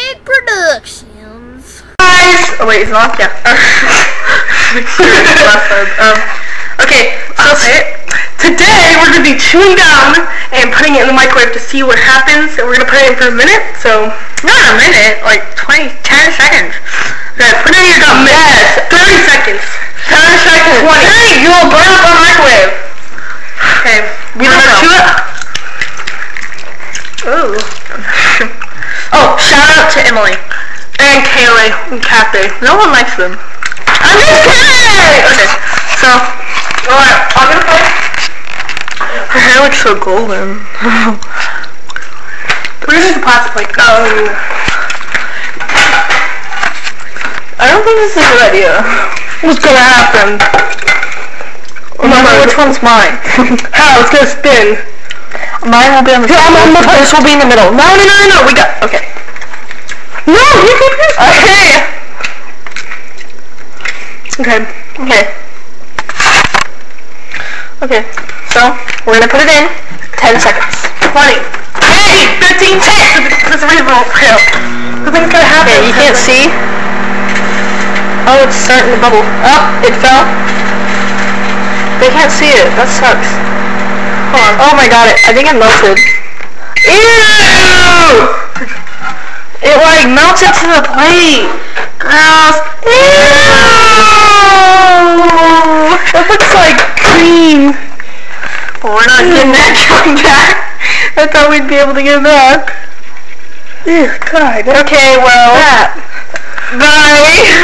Big Productions. Guys, oh wait, it's not. Yeah. Okay, I'll say it. Today we're gonna be chewing down and putting it in the microwave to see what happens. And we're gonna put it in for a minute. So not a minute, like 10 seconds. Okay, put it in your gum. Yes, 30 seconds. 10 seconds. 20. You will burn up the microwave. Okay, we don't chew it. Ooh. Oh, shout out to Emily. And Kaylee and Kathy. No one likes them. I'm just kidding! Okay, so, alright, I'm gonna play. Her hair looks so golden. Where's the plastic plate? Oh. I don't think this is a good idea. What's gonna happen? Remember which one's mine. How? It's gonna spin. Mine will be on the middle. This will be in the middle. No, we got, okay. No, you keep this. Okay, so we're gonna put it in 10 seconds. 20. Hey, 15 seconds. This is reasonable. Nothing's gonna happen. Okay, you can't see. Oh, it's starting to bubble. Oh, it fell. They can't see it. That sucks. Hold on. Oh my god, I think it melted. Ew! It like melts into the plate. Gross. Ew! That looks like cream. Well, we're not getting that coming back. I thought we'd be able to get it back. Ew, God. Okay, well. Bye.